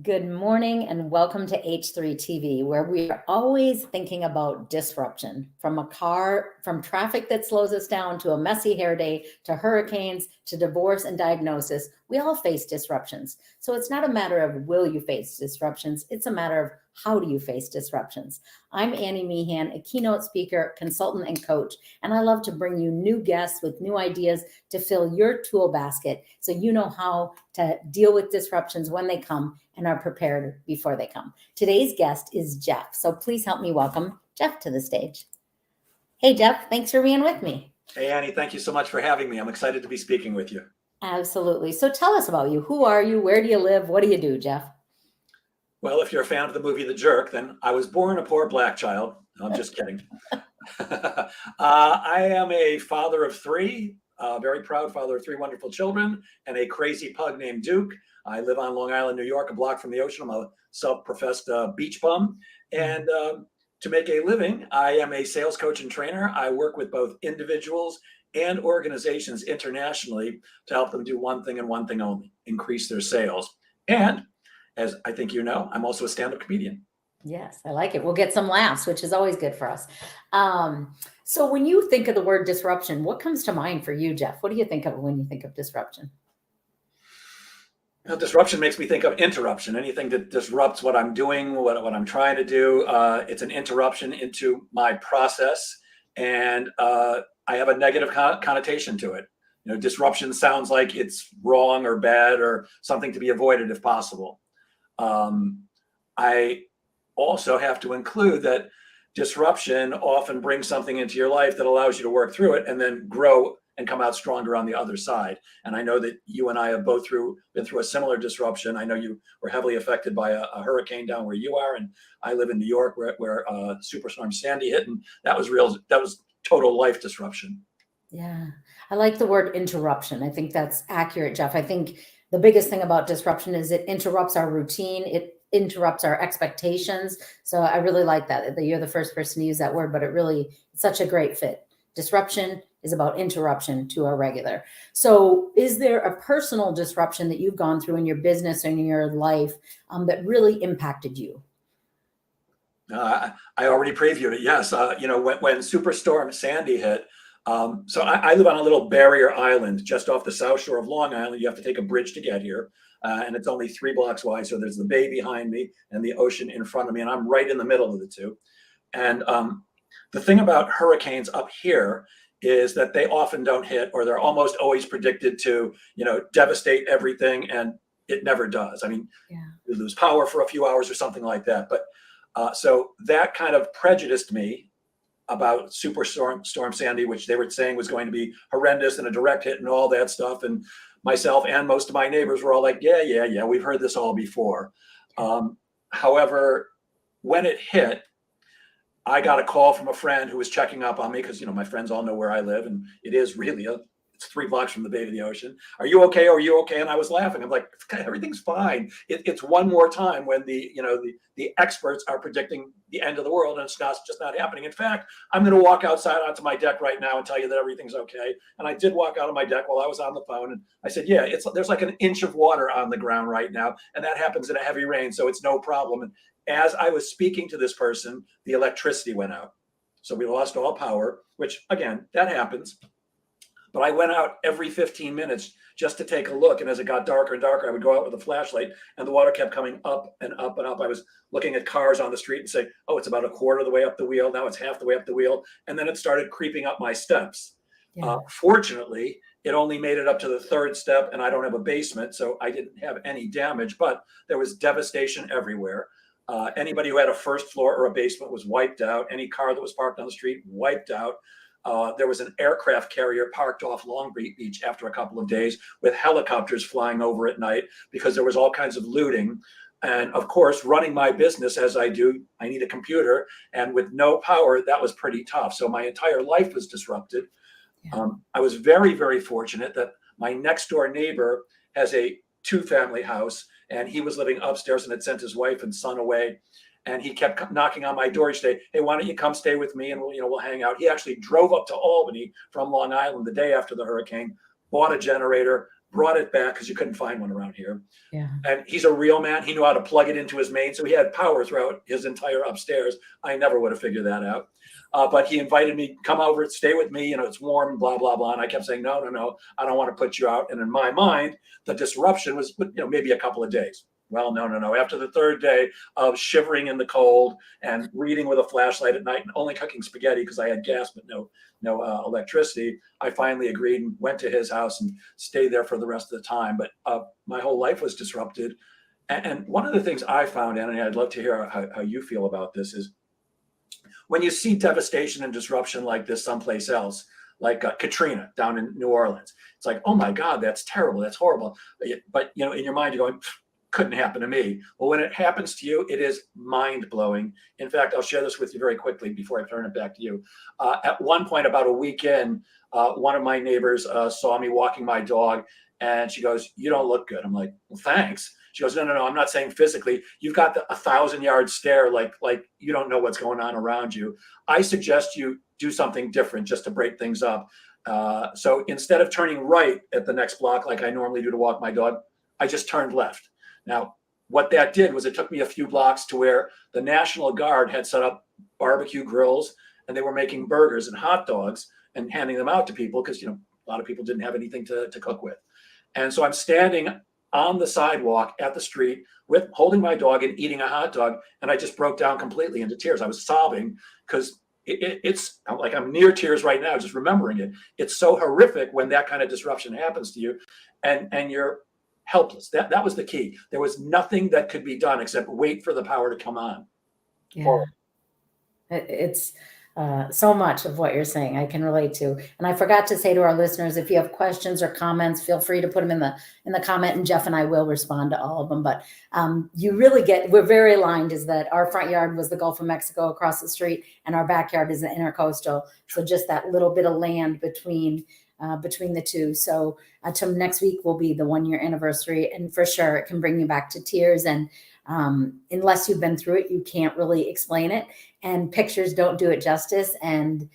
Good morning and welcome to H3 TV, where we are always thinking about disruption from traffic that slows us down to a messy hair day to hurricanes to divorce and diagnosis. We all face disruptions. So it's not a matter of will you face disruptions, it's a matter of how do you face disruptions. I'm Annie Meehan, a keynote speaker, consultant, and coach, and I love to bring you new guests with new ideas to fill your tool basket so you know how to deal with disruptions when they come and are prepared before they come. Today's guest is Jeff. So please help me welcome Jeff to the stage. Hey, Jeff, thanks for being with me. Hey, Annie, thank you so much for having me. I'm excited to be speaking with you. Absolutely. So tell us about you. Who are you? Where do you live? What do you do, Jeff? Well, if you're a fan of the movie The Jerk, then I was born a poor black child. No, I'm just kidding. I am a father of three, very proud father of three wonderful children, and a crazy pug named Duke. I live on Long Island, New York, a block from the ocean. I'm a self-professed beach bum. And to make a living, I am a sales coach and trainer. I work with both individuals and organizations internationally to help them do one thing and one thing only, increase their sales. And as I think you know, I'm also a stand-up comedian. Yes, I like it. We'll get some laughs, which is always good for us. So when you think of the word disruption, what comes to mind for you, Jeff? What do you think of when you think of disruption? Disruption makes me think of interruption. Anything that disrupts what I'm doing, what I'm trying to do, it's an interruption into my process, and I have a negative connotation to it. Disruption sounds like it's wrong or bad or something to be avoided if possible. I also have to include that disruption often brings something into your life that allows you to work through it and then grow and come out stronger on the other side. And I know that you and I have both been through a similar disruption. I know you were heavily affected by a hurricane down where you are, and I live in New York where Superstorm Sandy hit, and that was total life disruption. Yeah, I like the word interruption. I think that's accurate, Jeff. I think the biggest thing about disruption is it interrupts our routine. It interrupts our expectations. So I really like that you're the first person to use that word, but it's such a great fit. Disruption is about interruption to our regular. So is there a personal disruption that you've gone through in your business and in your life that really impacted you? I already previewed it. Yes. When Superstorm Sandy hit, so I live on a little barrier island just off the south shore of Long Island. You have to take a bridge to get here. And it's only 3 blocks wide. So there's the bay behind me and the ocean in front of me. And I'm right in the middle of the two. And the thing about hurricanes up here is that they often don't hit, or they're almost always predicted to, devastate everything. And it never does. I mean, you lose power for a few hours or something like that. But so that kind of prejudiced me about Superstorm Sandy, which they were saying was going to be horrendous and a direct hit and all that stuff. And myself and most of my neighbors were all like, yeah, we've heard this all before. However, when it hit, I got a call from a friend who was checking up on me because, my friends all know where I live, and it is really it's 3 blocks from the bay to the ocean. Are you okay? Are you okay? And I was laughing. I'm like, everything's fine. It's one more time when the experts are predicting the end of the world, and it's just not happening. In fact, I'm going to walk outside onto my deck right now and tell you that everything's okay. And I did walk out on my deck while I was on the phone, and I said, yeah, there's like an inch of water on the ground right now, and that happens in a heavy rain, so it's no problem. And as I was speaking to this person, the electricity went out. So we lost all power, which again, that happens. But I went out every 15 minutes just to take a look. And as it got darker and darker, I would go out with a flashlight, and the water kept coming up and up and up. I was looking at cars on the street and say, oh, it's about a quarter of the way up the wheel. Now it's half the way up the wheel. And then it started creeping up my steps. Yeah. Fortunately, it only made it up to the 3rd step, and I don't have a basement, so I didn't have any damage, but there was devastation everywhere. Anybody who had a 1st floor or a basement was wiped out. Any car that was parked on the street, wiped out. There was an aircraft carrier parked off Long Beach after a couple of days with helicopters flying over at night because there was all kinds of looting. And of course, running my business as I do, I need a computer. And with no power, that was pretty tough. So my entire life was disrupted. Yeah. I was very, very fortunate that my next door neighbor has a 2-family house, and he was living upstairs and had sent his wife and son away. And he kept knocking on my door each day. Hey, why don't you come stay with me, and we'll hang out. He actually drove up to Albany from Long Island the day after the hurricane, bought a generator, brought it back because you couldn't find one around here. Yeah. And he's a real man. He knew how to plug it into his main. So he had power throughout his entire upstairs. I never would have figured that out. But he invited me, come over, stay with me. It's warm, blah, blah, blah. And I kept saying, no, no, no, I don't want to put you out. And in my mind, the disruption was, maybe a couple of days. Well, no, no, no. After the third day of shivering in the cold and reading with a flashlight at night and only cooking spaghetti because I had gas but no electricity, I finally agreed and went to his house and stayed there for the rest of the time. But my whole life was disrupted. And one of the things I found, Annie, I'd love to hear how you feel about this, is when you see devastation and disruption like this someplace else, like Katrina down in New Orleans, it's like, oh my God, that's terrible, that's horrible. But in your mind, you're going, couldn't happen to me. Well, when it happens to you, it is mind-blowing. In fact, I'll share this with you very quickly before I turn it back to you. At one point, about a week in, one of my neighbors saw me walking my dog, and she goes, "You don't look good." I'm like, "Well, thanks." She goes, "No, no, no, I'm not saying physically. You've got a 1,000-yard stare, like you don't know what's going on around you. I suggest you do something different just to break things up." So instead of turning right at the next block like I normally do to walk my dog, I just turned left. Now, what that did was it took me a few blocks to where the National Guard had set up barbecue grills, and they were making burgers and hot dogs and handing them out to people because, a lot of people didn't have anything to cook with. And so I'm standing on the sidewalk at the street with holding my dog and eating a hot dog, and I just broke down completely into tears. I was sobbing because it's like I'm near tears right now just remembering it. It's so horrific when that kind of disruption happens to you, and you're helpless. That was the key. There was nothing that could be done except wait for the power to come on. Yeah. It's so much of what you're saying I can relate to. And I forgot to say to our listeners, if you have questions or comments, feel free to put them in the comment, and Jeff and I will respond to all of them. But you really we're very aligned, is that our front yard was the Gulf of Mexico across the street, and our backyard is the Intercoastal. So just that little bit of land between the two. So till next week will be the 1-year anniversary. And for sure, it can bring you back to tears. And unless you've been through it, you can't really explain it. And pictures don't do it justice. And,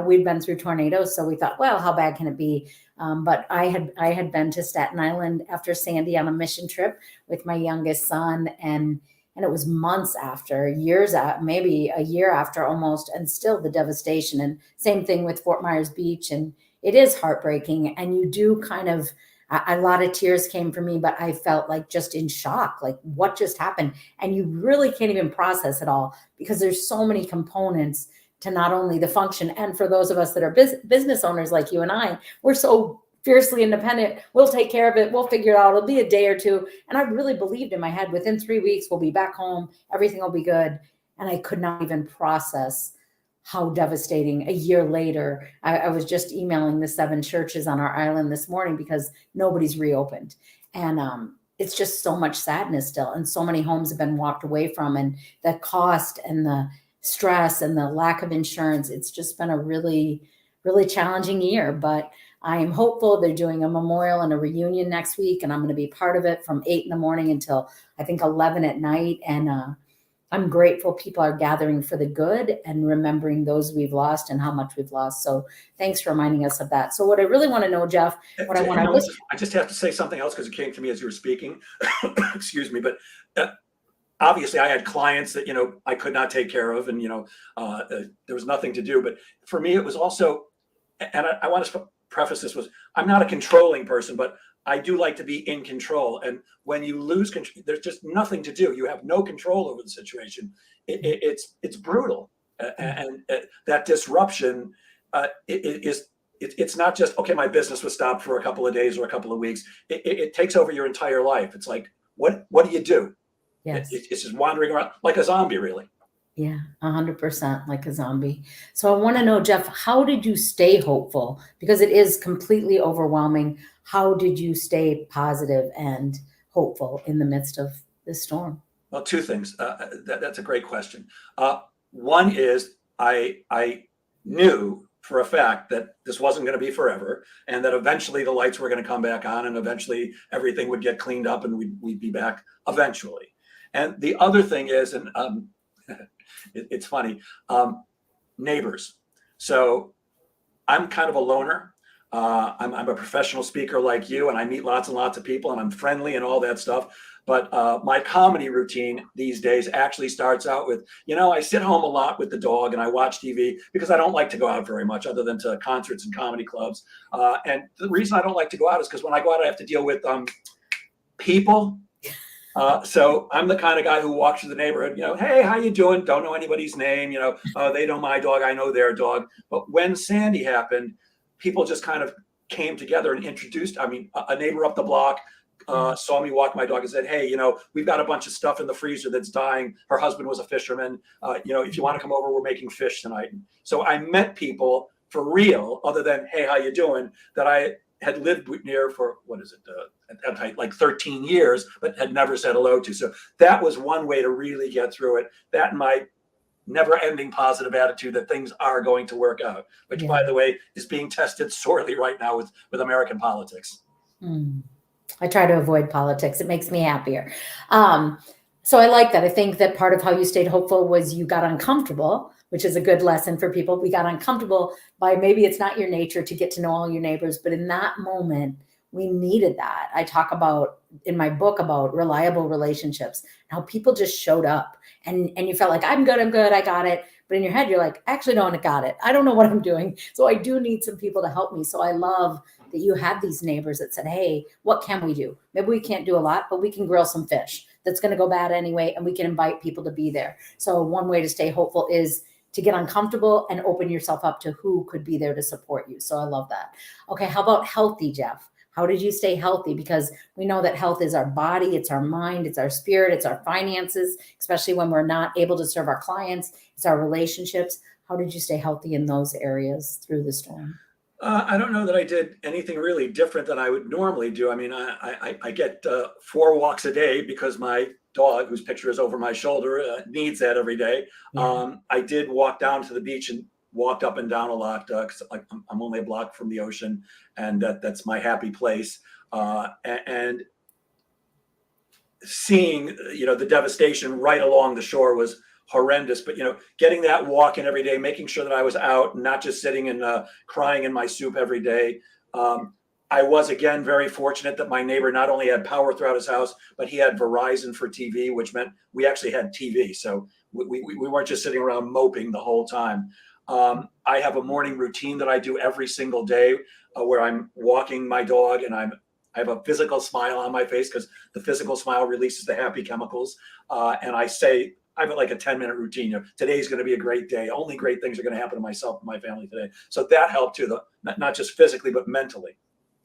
we'd been through tornadoes. So we thought, well, how bad can it be? But I had been to Staten Island after Sandy on a mission trip with my youngest son. And it was months after, years out, maybe a year after almost, and still the devastation. And same thing with Fort Myers Beach. And it is heartbreaking. And you do kind of, a lot of tears came for me, but I felt like just in shock, like what just happened? And you really can't even process it all because there's so many components to not only the function. And for those of us that are business owners like you and I, we're so fiercely independent. We'll take care of it. We'll figure it out. It'll be a day or two. And I really believed in my head, within 3 weeks, we'll be back home. Everything will be good. And I could not even process how devastating. A year later, I was just emailing the 7 churches on our island this morning because nobody's reopened. And it's just so much sadness still. And so many homes have been walked away from, and the cost and the stress and the lack of insurance. It's just been a really, really challenging year. But I am hopeful. They're doing a memorial and a reunion next week, and I'm going to be part of it from 8 a.m. until I think 11 p.m. And I'm grateful people are gathering for the good and remembering those we've lost and how much we've lost. So thanks for reminding us of that. So what I really want to know, Jeff, what I want to I just have to say something else because it came to me as you were speaking. Excuse me, but obviously I had clients that I could not take care of, and there was nothing to do. But for me, it was also, and I want to preface this, was I'm not a controlling person, but I do like to be in control. And when you lose control, there's just nothing to do. You have no control over the situation. It's brutal. And that disruption, it's not just, okay, my business was stopped for a couple of days or a couple of weeks. It takes over your entire life. It's like, what do you do? Yes. It's just wandering around like a zombie, really. Yeah, 100% like a zombie. So I want to know, Jeff, how did you stay hopeful? Because it is completely overwhelming. How did you stay positive and hopeful in the midst of this storm? Well, 2 things. That's a great question. One is I knew for a fact that this wasn't going to be forever, and that eventually the lights were going to come back on, and eventually everything would get cleaned up, and we'd be back eventually. And the other thing is, and it's funny, neighbors. So I'm kind of a loner. I'm a professional speaker like you, and I meet lots and lots of people, and I'm friendly and all that stuff. But my comedy routine these days actually starts out with, I sit home a lot with the dog and I watch TV because I don't like to go out very much other than to concerts and comedy clubs. And the reason I don't like to go out is because when I go out, I have to deal with people. So I'm the kind of guy who walks through the neighborhood, hey, how you doing? Don't know anybody's name, they know my dog, I know their dog. But when Sandy happened, people just kind of came together and introduced, a neighbor up the block saw me walk my dog and said, hey, we've got a bunch of stuff in the freezer that's dying. Her husband was a fisherman. If you want to come over, we're making fish tonight. So I met people for real, other than, hey, how you doing, that I had lived near for, at that time, like 13 years, but had never said hello to. So that was one way to really get through it. That and my never-ending positive attitude that things are going to work out, which, by the way, is being tested sorely right now with American politics. I try to avoid politics. It makes me happier. So I like that. I think that part of how you stayed hopeful was you got uncomfortable, which is a good lesson for people. We got uncomfortable by, maybe it's not your nature to get to know all your neighbors, but in that moment, we needed that. I talk about in my book about reliable relationships, how people just showed up and you felt like, I'm good, I got it. But in your head, you're like, actually, no, I got it. I don't know what I'm doing. So I do need some people to help me. So I love that you had these neighbors that said, hey, what can we do? Maybe we can't do a lot, but we can grill some fish that's going to go bad anyway. And we can invite people to be there. So one way to stay hopeful is to get uncomfortable and open yourself up to who could be there to support you. So I love that. Okay. How about healthy, Jeff? How did you stay healthy? Because we know that health is our body, it's our mind, it's our spirit, it's our finances, especially when we're not able to serve our clients, it's our relationships. How did you stay healthy in those areas through the storm? I don't know that I did anything really different than I would normally do. I get 4 walks a day because my dog, whose picture is over my shoulder, needs that every day. Yeah. I did walk down to the beach and walked up and down a lot because I'm only a block from the ocean, and that's my happy place. And seeing the devastation right along the shore was horrendous. But getting that walk in every day, making sure that I was out, not just sitting and crying in my soup every day. I was, again, very fortunate that my neighbor not only had power throughout his house, but he had Verizon for TV, which meant we actually had TV. So we weren't just sitting around moping the whole time. I have a morning routine that I do every single day where I'm walking my dog and I have a physical smile on my face because the physical smile releases the happy chemicals. And I say, I have like a 10-minute routine. Today's going to be a great day. Only great things are going to happen to myself and my family today. So that helped too, not just physically, but mentally.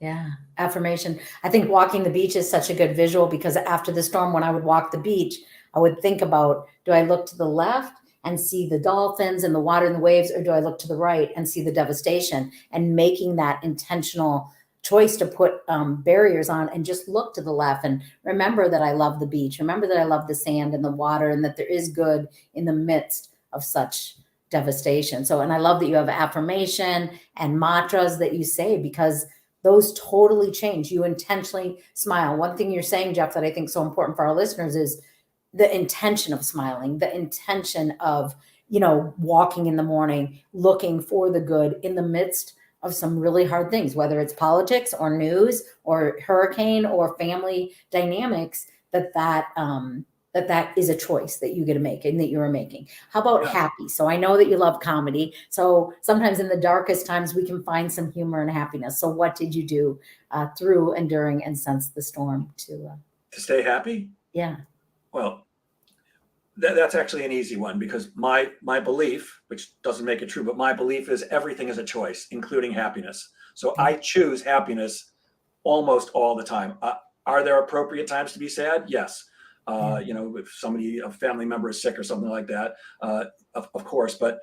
Yeah. Affirmation. I think walking the beach is such a good visual because after the storm, when I would walk the beach, I would think about, do I look to the left and see the dolphins and the water and the waves, or do I look to the right and see the devastation? And making that intentional choice to put barriers on and just look to the left and remember that I love the beach. Remember that I love the sand and the water and that there is good in the midst of such devastation. So, and I love that you have affirmation and mantras that you say because those totally change. You intentionally smile. One thing you're saying, Jeff, that I think is so important for our listeners is the intention of smiling, the intention of, walking in the morning, looking for the good in the midst of some really hard things, whether it's politics or news or hurricane or family dynamics, that is a choice that you get to make and that you're making. How about happy? So I know that you love comedy. So sometimes in the darkest times, we can find some humor and happiness. So what did you do through and during and since the storm to stay happy? Yeah. Well, that's actually an easy one because my belief, which doesn't make it true, but my belief is everything is a choice, including happiness. So I choose happiness almost all the time. Are there appropriate times to be sad? Yes. If a family member is sick or something like that, of course. But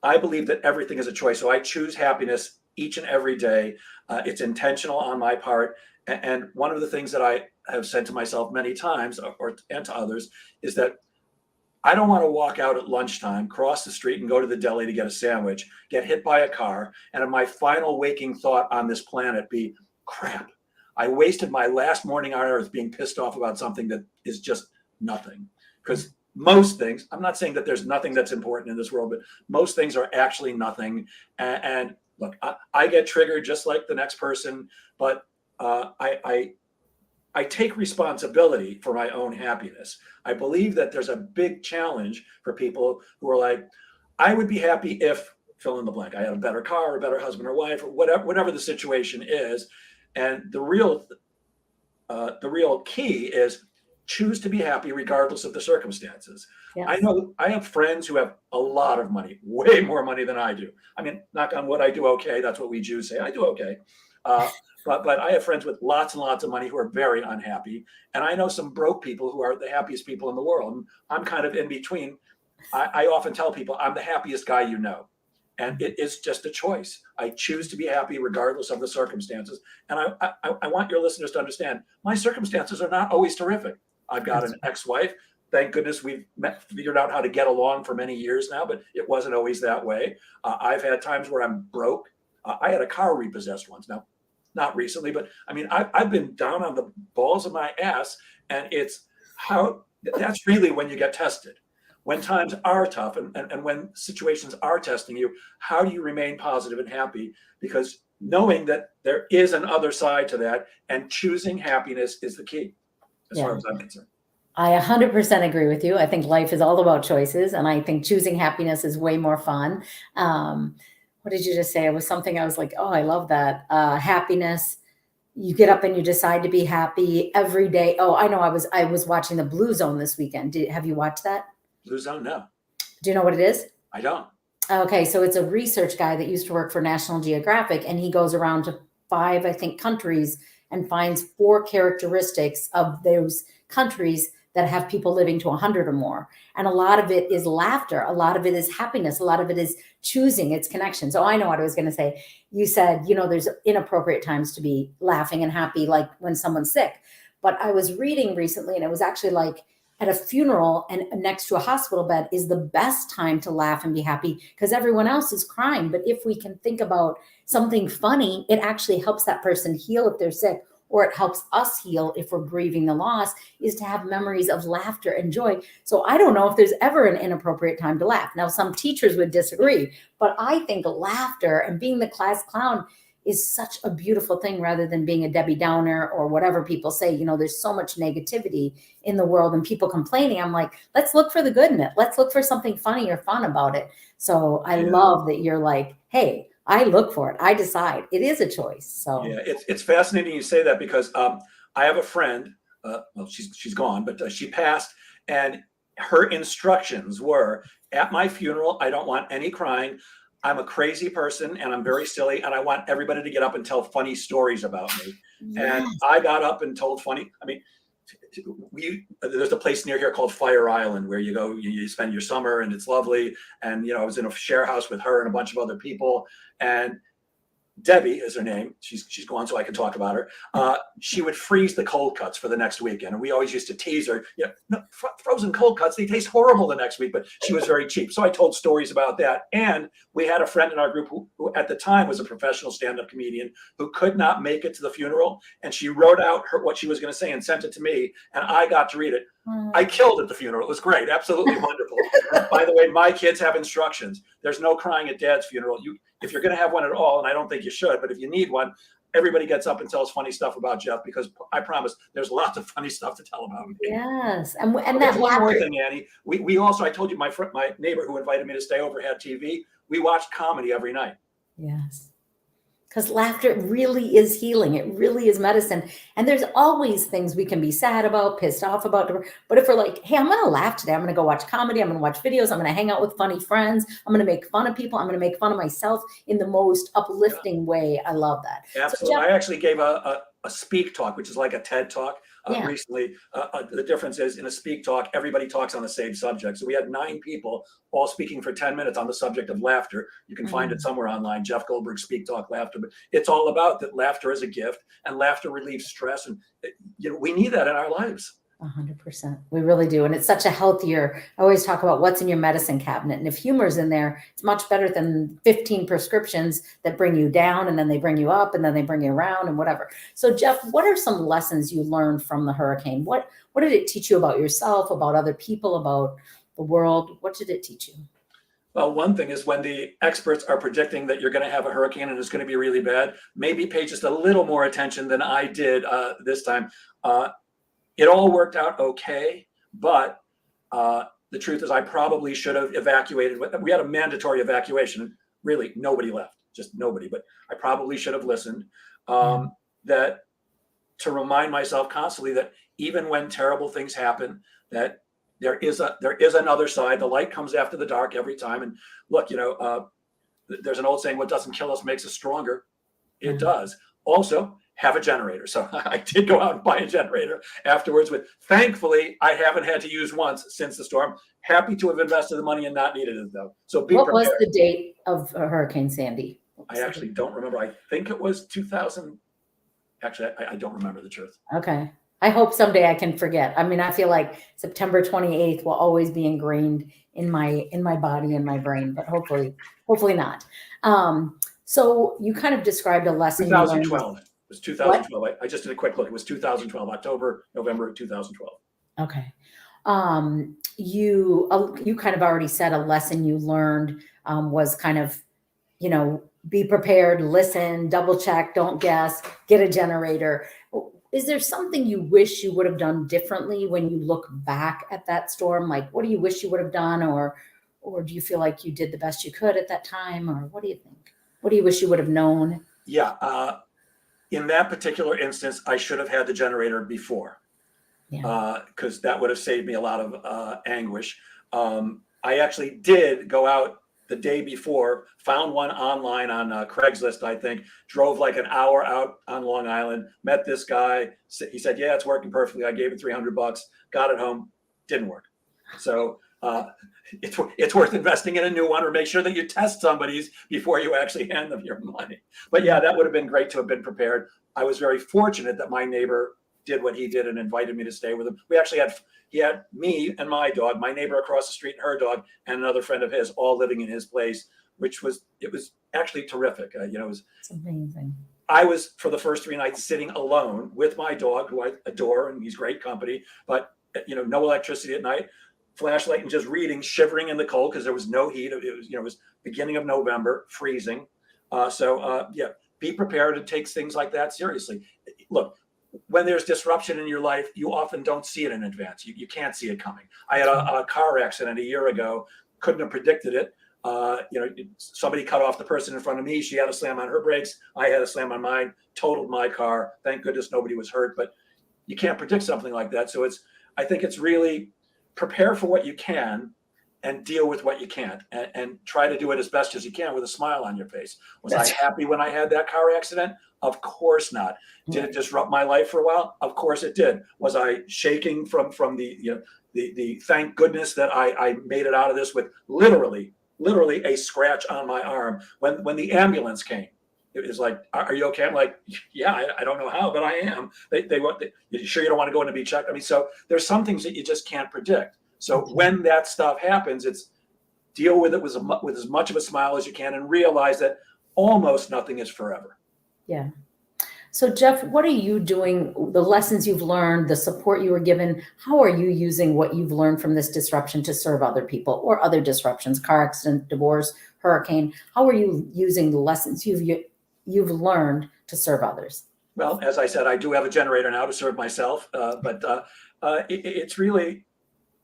I believe that everything is a choice. So I choose happiness each and every day. It's intentional on my part. And one of the things that I have said to myself many times and to others is that I don't want to walk out at lunchtime, cross the street and go to the deli to get a sandwich, get hit by a car, and my final waking thought on this planet be, crap, I wasted my last morning on earth being pissed off about something that is just nothing. Because most things, I'm not saying that there's nothing that's important in this world, but most things are actually nothing. And look, I get triggered just like the next person, but I take responsibility for my own happiness. I believe that there's a big challenge for people who are like, I would be happy if fill in the blank. I had a better car, or a better husband or wife, or whatever the situation is. And the real key is choose to be happy regardless of the circumstances. Yes. I know I have friends who have a lot of money, way more money than I do. I mean, knock on wood, I do okay. That's what we Jews say. I do okay. But I have friends with lots and lots of money who are very unhappy. And I know some broke people who are the happiest people in the world. And I'm kind of in between. I often tell people I'm the happiest guy you know. And it is just a choice. I choose to be happy regardless of the circumstances. And I want your listeners to understand my circumstances are not always terrific. I've got an ex-wife. Thank goodness we've figured out how to get along for many years now, but it wasn't always that way. I've had times where I'm broke. I had a car repossessed once. Now, not recently, but I mean, I've been down on the balls of my ass, and that's really when you get tested. When times are tough and when situations are testing you, how do you remain positive and happy? Because knowing that there is an other side to that and choosing happiness is the key, as far as I'm concerned. I 100% agree with you. I think life is all about choices, and I think choosing happiness is way more fun. What did you just say? It was something I was like, oh, I love that. Happiness. You get up and you decide to be happy every day. Oh, I know. I was watching the Blue Zone this weekend. Have you watched that? Blue Zone? No. Do you know what it is? I don't. Okay, so it's a research guy that used to work for National Geographic, and he goes around to 5, I think, countries and finds 4 characteristics of those countries that have people living to 100 or more. And a lot of it is laughter. A lot of it is happiness. A lot of it is choosing its connection. So I know what I was going to say. You said, there's inappropriate times to be laughing and happy, like when someone's sick. But I was reading recently, and it was actually like at a funeral and next to a hospital bed is the best time to laugh and be happy because everyone else is crying. But if we can think about something funny, it actually helps that person heal if they're sick, or it helps us heal if we're grieving the loss, is to have memories of laughter and joy. So I don't know if there's ever an inappropriate time to laugh. Now, some teachers would disagree, but I think laughter and being the class clown is such a beautiful thing rather than being a Debbie Downer or whatever people say. There's so much negativity in the world and people complaining. I'm like, let's look for the good in it. Let's look for something funny or fun about it. So I love that you're like, hey, I look for it. I decide. It is a choice. So yeah, it's fascinating you say that because I have a friend. Well, she's gone, but she passed, and her instructions were, at my funeral, I don't want any crying. I'm a crazy person and I'm very silly, and I want everybody to get up and tell funny stories about me. Yes. And I got up and told funny. I mean, there's a place near here called Fire Island where you go, you spend your summer, and it's lovely. And I was in a share house with her and a bunch of other people, and Debbie is her name. She's gone, so I can talk about her. She would freeze the cold cuts for the next weekend, and we always used to tease her. No, frozen cold cuts, they taste horrible the next week. But she was very cheap, so I told stories about that. And we had a friend in our group who at the time was a professional stand-up comedian who could not make it to the funeral, and she wrote out what she was going to say and sent it to me, and I got to read it. I killed at the funeral. It was great, absolutely wonderful. By the way, my kids have instructions. There's no crying at Dad's funeral. If you're going to have one at all, and I don't think you should, but if you need one, everybody gets up and tells funny stuff about Jeff, because I promise there's lots of funny stuff to tell about me. Yes, and that one more thing, Annie. We also, I told you, my neighbor who invited me to stay over had TV. We watched comedy every night. Yes. Because laughter really is healing. It really is medicine. And there's always things we can be sad about, pissed off about. But if we're like, hey, I'm going to laugh today. I'm going to go watch comedy. I'm going to watch videos. I'm going to hang out with funny friends. I'm going to make fun of people. I'm going to make fun of myself in the most uplifting way. I love that. Absolutely. So, Jeff, I actually gave a speak talk, which is like a TED talk. Recently, the difference is in a speak talk, everybody talks on the same subject. So we had 9 people all speaking for 10 minutes on the subject of laughter. You can find it somewhere online, Jeff Goldberg Speak Talk Laughter. But it's all about that laughter is a gift, and laughter relieves stress. And we need that in our lives. 100%. We really do. And it's such a healthier, I always talk about what's in your medicine cabinet. And if humor's in there, it's much better than 15 prescriptions that bring you down, and then they bring you up, and then they bring you around and whatever. So Jeff, what are some lessons you learned from the hurricane? What did it teach you about yourself, about other people, about the world? What did it teach you? Well, one thing is when the experts are predicting that you're going to have a hurricane and it's going to be really bad, maybe pay just a little more attention than I did this time. It all worked out okay, but the truth is I probably should have evacuated. We had a mandatory evacuation. Really, nobody left, just nobody. But I probably should have listened. That to remind myself constantly that even when terrible things happen, that there is another side. The light comes after the dark every time. And look, there's an old saying: "What doesn't kill us makes us stronger." It does. Also, have a generator. So I did go out and buy a generator afterwards. But thankfully, I haven't had to use once since the storm. Happy to have invested the money and not needed it though. So be prepared. What was the date of Hurricane Sandy? I actually don't remember. I think it was 2000. Actually, I don't remember the truth. Okay. I hope someday I can forget. I mean, I feel like September 28th will always be ingrained in my body and my brain, but hopefully not. So you kind of described a lesson. 2012. It was 2012. I just did a quick look. It was 2012, October, November 2012. Okay. You kind of already said a lesson you learned was kind of, be prepared, listen, double check, don't guess, get a generator. Is there something you wish you would have done differently when you look back at that storm? Like, what do you wish you would have done? Or do you feel like you did the best you could at that time? Or what do you think? What do you wish you would have known? Yeah. In that particular instance, I should have had the generator before. Because that would have saved me a lot of anguish. I actually did go out the day before, found one online on Craigslist, I think, drove like an hour out on Long Island, met this guy. He said, yeah, it's working perfectly. I gave it $300, got it home, didn't work. So it's worth investing in a new one, or make sure that you test somebody's before you actually hand them your money. But yeah, that would have been great to have been prepared. I was very fortunate that my neighbor did what he did and invited me to stay with him. He had me and my dog, my neighbor across the street and her dog, and another friend of his, all living in his place, it was actually terrific. It's amazing. I was, for the first 3 nights, sitting alone with my dog, who I adore, and he's great company, but no electricity at night, flashlight, and just reading, shivering in the cold because there was no heat. It was beginning of November, freezing. Be prepared. It takes things like that seriously. Look, when there's disruption in your life, you often don't see it in advance. You can't see it coming. I had a car accident a year ago, couldn't have predicted it. Somebody cut off the person in front of me. She had to slam on her brakes. I had to slam on mine, totaled my car. Thank goodness nobody was hurt, but you can't predict something like that. So I think it's really prepare for what you can and deal with what you can't, and try to do it as best as you can with a smile on your face. Was I happy when I had that car accident? Of course not. Did it disrupt my life for a while? Of course it did. Was I shaking from the thank goodness that I made it out of this with literally a scratch on my arm when the ambulance came? It was like, are you okay? I'm like, yeah, I don't know how, but I am. You sure you don't want to go in and be checked? I mean, so there's some things that you just can't predict. So when that stuff happens, it's deal with it with as much of a smile as you can, and realize that almost nothing is forever. Yeah. So Jeff, what are you doing? The lessons you've learned, the support you were given, how are you using what you've learned from this disruption to serve other people or other disruptions, car accident, divorce, hurricane? How are you using the lessons you've learned to serve others? Well, as I said, I do have a generator now to serve myself, but it's really,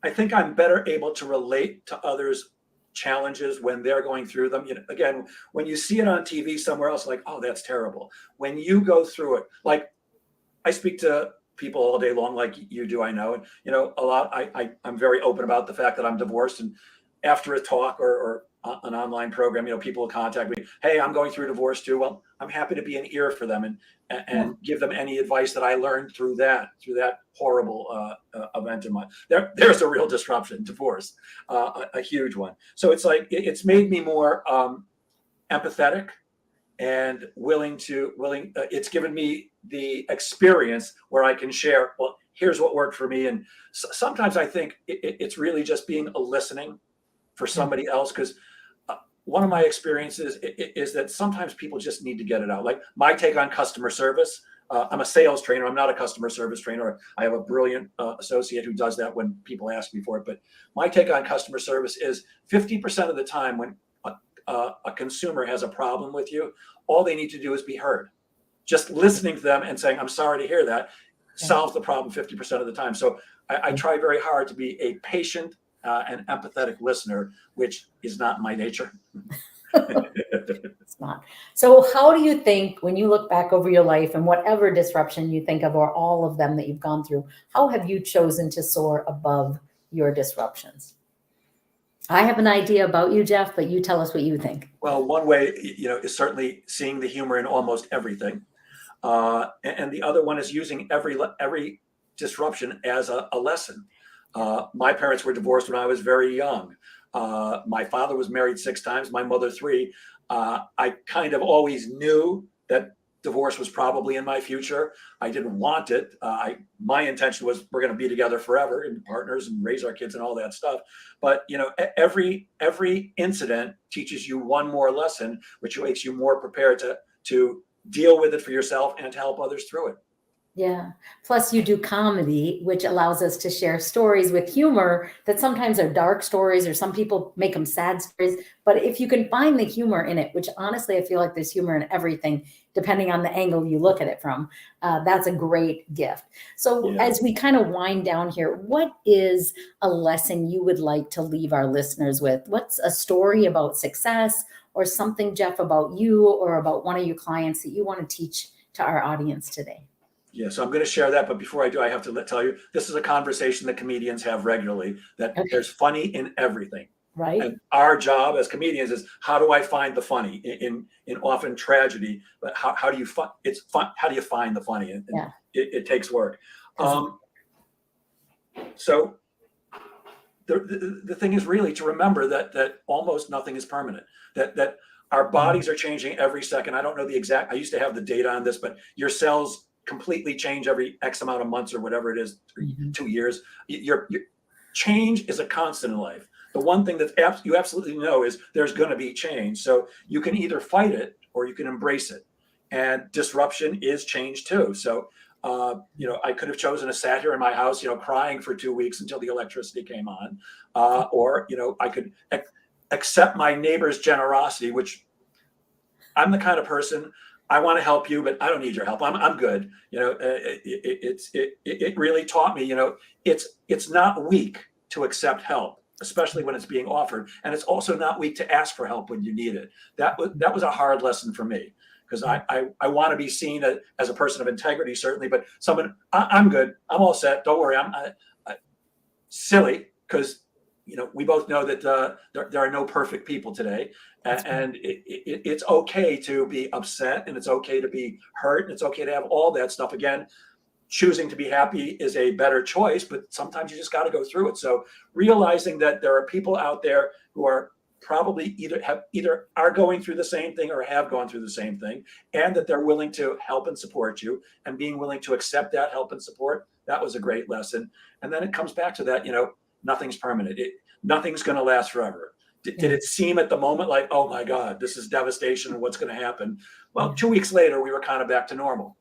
I think I'm better able to relate to others' challenges when they're going through them. Again, when you see it on TV somewhere else, like, oh, that's terrible. When you go through it, like I speak to people all day long, like you do, I know, and a lot. I'm very open about the fact that I'm divorced, and after a talk or an online program, people will contact me. Hey, I'm going through divorce too. Well, I'm happy to be an ear for them and give them any advice that I learned through that horrible event in my. There's a real disruption, divorce, a huge one. So it's like it's made me more empathetic and willing. It's given me the experience where I can share. Well, here's what worked for me, and sometimes I think it's really just being a listening for somebody else, because one of my experiences is that sometimes people just need to get it out. Like my take on customer service, I'm a sales trainer. I'm not a customer service trainer. I have a brilliant associate who does that when people ask me for it. But my take on customer service is 50% of the time when a consumer has a problem with you, all they need to do is be heard. Just listening to them and saying, I'm sorry to hear that, solves the problem 50% of the time. So I try very hard to be a patient and empathetic listener, which is not my nature. It's not. So how do you think, when you look back over your life and whatever disruption you think of, or all of them that you've gone through, how have you chosen to soar above your disruptions? I have an idea about you, Jeff, but you tell us what you think. Well, one way, is certainly seeing the humor in almost everything. And the other one is using every disruption as a lesson. My parents were divorced when I was very young. My father was married 6 times, my mother 3. I kind of always knew that divorce was probably in my future. I didn't want it. My intention was we're going to be together forever and partners and raise our kids and all that stuff. But every incident teaches you one more lesson, which makes you more prepared to deal with it for yourself and to help others through it. Yeah. Plus you do comedy, which allows us to share stories with humor that sometimes are dark stories, or some people make them sad stories. But if you can find the humor in it, which honestly, I feel like there's humor in everything, depending on the angle you look at it from, that's a great gift. So as we kind of wind down here, what is a lesson you would like to leave our listeners with? What's a story about success, or something, Jeff, about you or about one of your clients that you want to teach to our audience today? Yeah, so I'm going to share that. But before I do, I have to tell you, this is a conversation that comedians have regularly, that there's funny in everything. Right. And our job as comedians is, how do I find the funny in often tragedy? But how do you find it's fun? How do you find the funny? And it takes work. So the thing is really to remember that almost nothing is permanent, that our bodies are changing every second. I don't know the exact, I used to have the data on this, but your cells completely change every X amount of months or whatever it is, 2 years. Your change is a constant in life. The one thing that you absolutely know is there's going to be change. So you can either fight it or you can embrace it. And disruption is change too. So, I could have chosen to sat here in my house, crying for 2 weeks until the electricity came on. Or, I could accept my neighbor's generosity, which I'm the kind of person, I want to help you, but I don't need your help. I'm good. It really taught me, it's not weak to accept help, especially when it's being offered. And it's also not weak to ask for help when you need it. That was a hard lesson for me, because I want to be seen as a person of integrity, certainly, but I'm good. I'm all set. Don't worry. I'm silly, because we both know that there are no perfect people today, and it's okay to be upset, and it's okay to be hurt, and it's okay to have all that stuff. Again, choosing to be happy is a better choice, but sometimes you just got to go through it. So realizing that there are people out there who are probably either are going through the same thing or have gone through the same thing, and that they're willing to help and support you, and being willing to accept that help and support, that was a great lesson. And then it comes back to that, nothing's permanent. Nothing's going to last forever. Did it seem at the moment like, oh my God, this is devastation and what's going to happen? Well, 2 weeks later, we were kind of back to normal.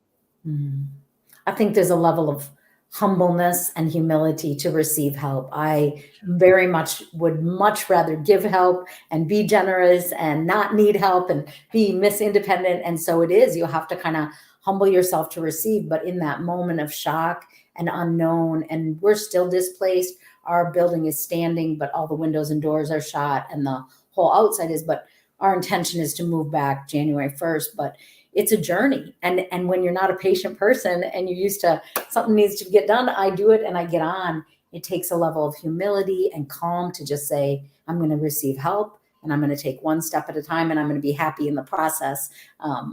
I think there's a level of humbleness and humility to receive help. I very much would much rather give help and be generous and not need help and be Miss Independent. And so it is, you have to kind of humble yourself to receive. But in that moment of shock and unknown, and we're still displaced, our building is standing, but all the windows and doors are shot and the whole outside is, but our intention is to move back January 1st, but it's a journey. And when you're not a patient person and you're used to something needs to get done, I do it and I get on. It takes a level of humility and calm to just say, I'm going to receive help and I'm going to take one step at a time and I'm going to be happy in the process.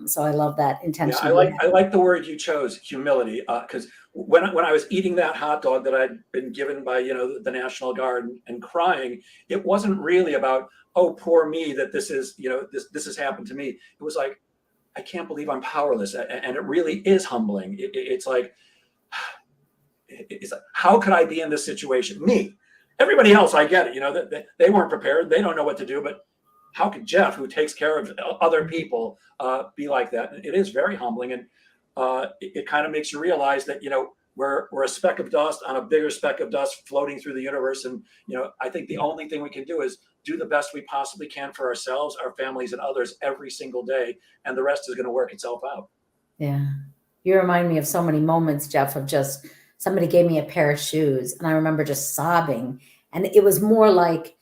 So I love that intention. Yeah, I like the word you chose, humility, because when I was eating that hot dog that I'd been given by, the National Guard and crying, it wasn't really about, oh, poor me, that this is, this has happened to me. It was like, I can't believe I'm powerless. And it really is humbling. It's like, how could I be in this situation? Me. Everybody else, I get it. They weren't prepared. They don't know what to do. But how could Jeff, who takes care of other people, be like that? It is very humbling. And it kind of makes you realize that, we're a speck of dust on a bigger speck of dust floating through the universe. And, I think the only thing we can do is do the best we possibly can for ourselves, our families, and others every single day. And the rest is going to work itself out. Yeah. You remind me of so many moments, Jeff, of just somebody gave me a pair of shoes and I remember just sobbing. And it was more like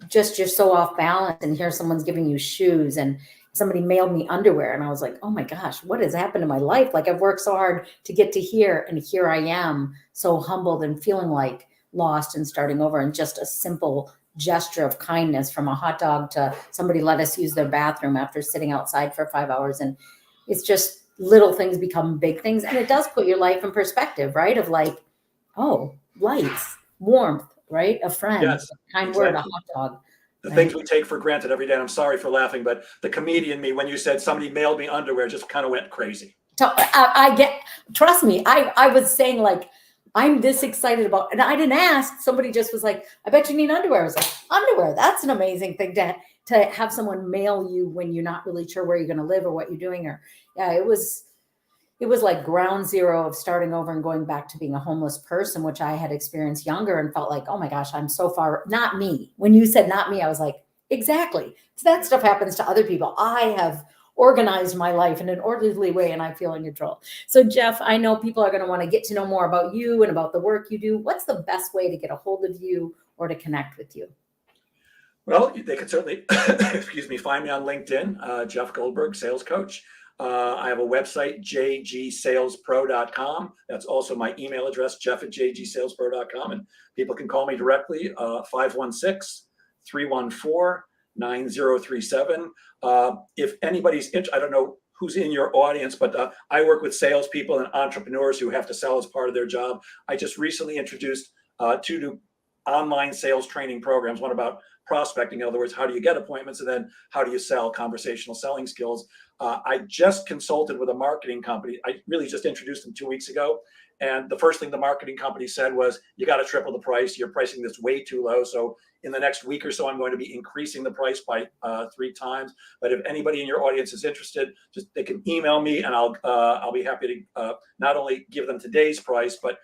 just you're so off balance and here someone's giving you shoes, and somebody mailed me underwear and I was like, oh my gosh, what has happened in my life? Like I've worked so hard to get to here and here I am so humbled and feeling like lost and starting over. And just a simple gesture of kindness from a hot dog to somebody let us use their bathroom after sitting outside for 5 hours. And it's just little things become big things. And it does put your life in perspective, right? Of like, oh, lights, warmth, right? A friend, Yes, a kind exactly. word, a hot dog. The Right. things we take for granted every day. And I'm sorry for laughing, but the comedian me, when you said somebody mailed me underwear, just kind of went crazy. So I get, trust me, I was saying like, I'm this excited about, and I didn't ask. Somebody just was like, I bet you need underwear. I was like, underwear, that's an amazing thing to have someone mail you when you're not really sure where you're going to live or what you're doing. Or yeah, it was like ground zero of starting over and going back to being a homeless person, which I had experienced younger and felt like, oh my gosh, I'm so far, not me. When you said not me, I was like, exactly. So that stuff happens to other people. I have organized my life in an orderly way and I feel in control. So Jeff, I know people are going to want to get to know more about you and about the work you do. What's the best way to get a hold of you or to connect with you? Well, they can certainly, excuse me, find me on LinkedIn, Jeff Goldberg, sales coach. I have a website, jgsalespro.com. That's also my email address, jeff@jgsalespro.com. And people can call me directly, 516-314-9037. If anybody's interested, I don't know who's in your audience, but I work with salespeople and entrepreneurs who have to sell as part of their job. I just recently introduced 2 new online sales training programs, one about prospecting, in other words, how do you get appointments, and then how do you sell, conversational selling skills. I just consulted with a marketing company. I really just introduced them 2 weeks ago. And the first thing the marketing company said was, you got to triple the price. You're pricing this way too low. So in the next week or so, I'm going to be increasing the price by 3 times. But if anybody in your audience is interested, just they can email me and I'll be happy to not only give them today's price, but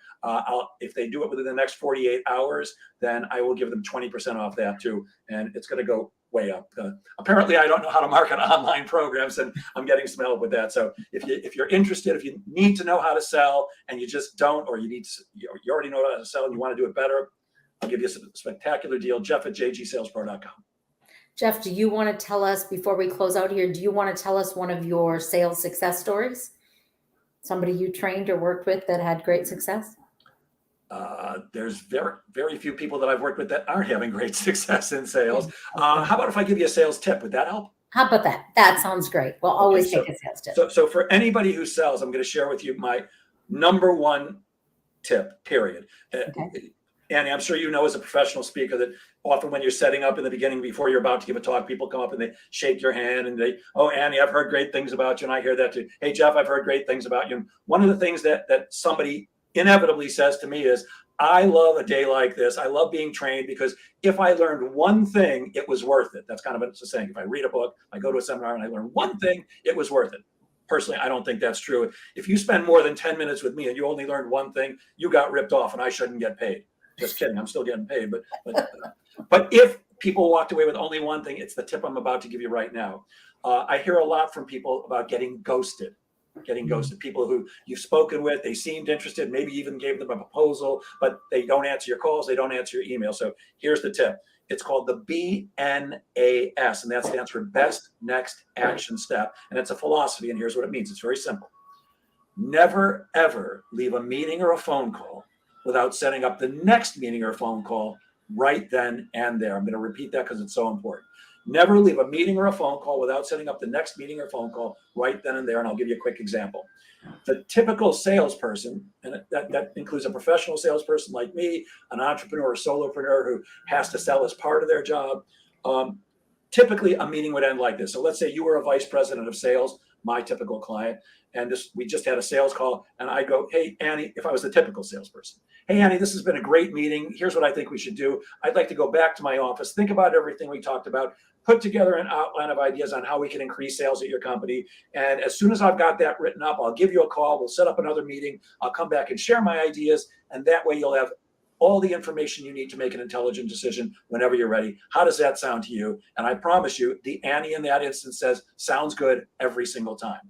if they do it within the next 48 hours, then I will give them 20% off that too. And it's going to go way up. Apparently, I don't know how to market online programs, and I'm getting some help with that. So if you're interested, if you need to know how to sell and you just don't, or you already know how to sell and you want to do it better, I'll give you a spectacular deal. Jeff@jgsalespro.com. Jeff, do you want to tell us, before we close out here, do you want to tell us one of your sales success stories? Somebody you trained or worked with that had great success? There's very, very few people that I've worked with that aren't having great success in sales. How about if I give you a sales tip? Would that help? How about that? That sounds great. We'll always Okay, take a sales tip. So for anybody who sells, I'm going to share with you my number one tip, period. Okay. Annie, I'm sure you know as a professional speaker that often when you're setting up in the beginning, before you're about to give a talk, people come up and they shake your hand and they, oh, Annie, I've heard great things about you. And I hear that too. Hey, Jeff, I've heard great things about you. And one of the things that somebody inevitably says to me is, I love a day like this. I love being trained because if I learned one thing, it was worth it. That's kind of what it's saying. If I read a book, I go to a seminar and I learn one thing, it was worth it. Personally, I don't think that's true. If you spend more than 10 minutes with me and you only learned one thing, you got ripped off and I shouldn't get paid. Just kidding. I'm still getting paid. But if people walked away with only one thing, it's the tip I'm about to give you right now. I hear a lot from people about getting ghosted. People who you've spoken with, they seemed interested, maybe even gave them a proposal, but they don't answer your calls, they don't answer your email. So here's the tip. It's called the BNAS, and that stands for Best Next Action Step. And it's a philosophy, and here's what it means. It's very simple. Never, ever leave a meeting or a phone call without setting up the next meeting or phone call right then and there. I'm going to repeat that because it's so important. Never leave a meeting or a phone call without setting up the next meeting or phone call right then and there. And I'll give you a quick example. The typical salesperson, and that includes a professional salesperson like me, an entrepreneur or solopreneur who has to sell as part of their job. Typically, a meeting would end like this. So let's say you were a vice president of sales, my typical client, and we just had a sales call, and I go, hey, Annie, if I was the typical salesperson, hey, Annie, this has been a great meeting. Here's what I think we should do. I'd like to go back to my office, think about everything we talked about, put together an outline of ideas on how we can increase sales at your company. And as soon as I've got that written up, I'll give you a call. We'll set up another meeting. I'll come back and share my ideas. And that way you'll have all the information you need to make an intelligent decision whenever you're ready. How does that sound to you? And I promise you, the Annie in that instance says, sounds good every single time.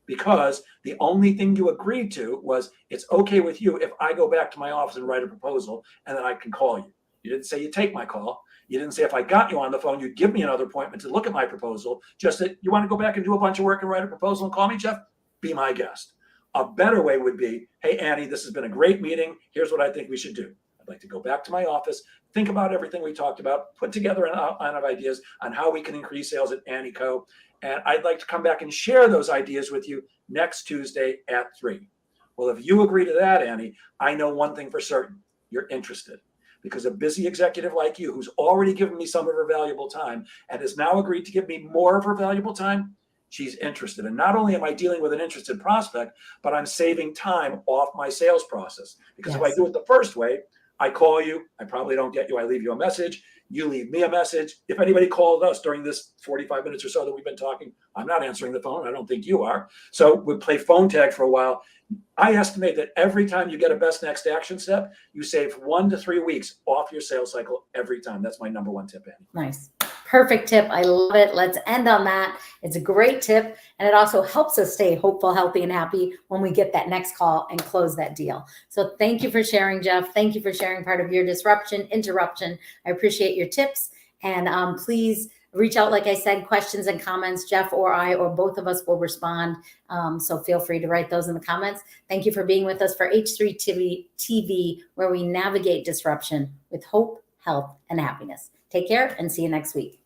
Because the only thing you agreed to was, it's okay with you if I go back to my office and write a proposal and then I can call you. You didn't say you take my call. You didn't say if I got you on the phone, you'd give me another appointment to look at my proposal. Just that you want to go back and do a bunch of work and write a proposal and call me, Jeff? Be my guest. A better way would be, hey, Annie, this has been a great meeting. Here's what I think we should do. I'd like to go back to my office, think about everything we talked about, put together an outline of ideas on how we can increase sales at Annie Co. And I'd like to come back and share those ideas with you next Tuesday at 3. Well, if you agree to that, Annie, I know one thing for certain. You're interested. Because a busy executive like you, who's already given me some of her valuable time and has now agreed to give me more of her valuable time, she's interested. And not only am I dealing with an interested prospect, but I'm saving time off my sales process. Because if I do it the first way, I call you, I probably don't get you, I leave you a message, you leave me a message. If anybody called us during this 45 minutes or so that we've been talking, I'm not answering the phone. I don't think you are. So we play phone tag for a while. I estimate that every time you get a best next action step, you save 1 to 3 weeks off your sales cycle every time. That's my number one tip, Annie. Nice. Perfect tip. I love it. Let's end on that. It's a great tip. And it also helps us stay hopeful, healthy, and happy when we get that next call and close that deal. So thank you for sharing, Jeff. Thank you for sharing part of your interruption. I appreciate your tips. And please reach out, like I said, questions and comments. Jeff or I or both of us will respond. So feel free to write those in the comments. Thank you for being with us for H3 TV, where we navigate disruption with hope, health, and happiness. Take care and see you next week.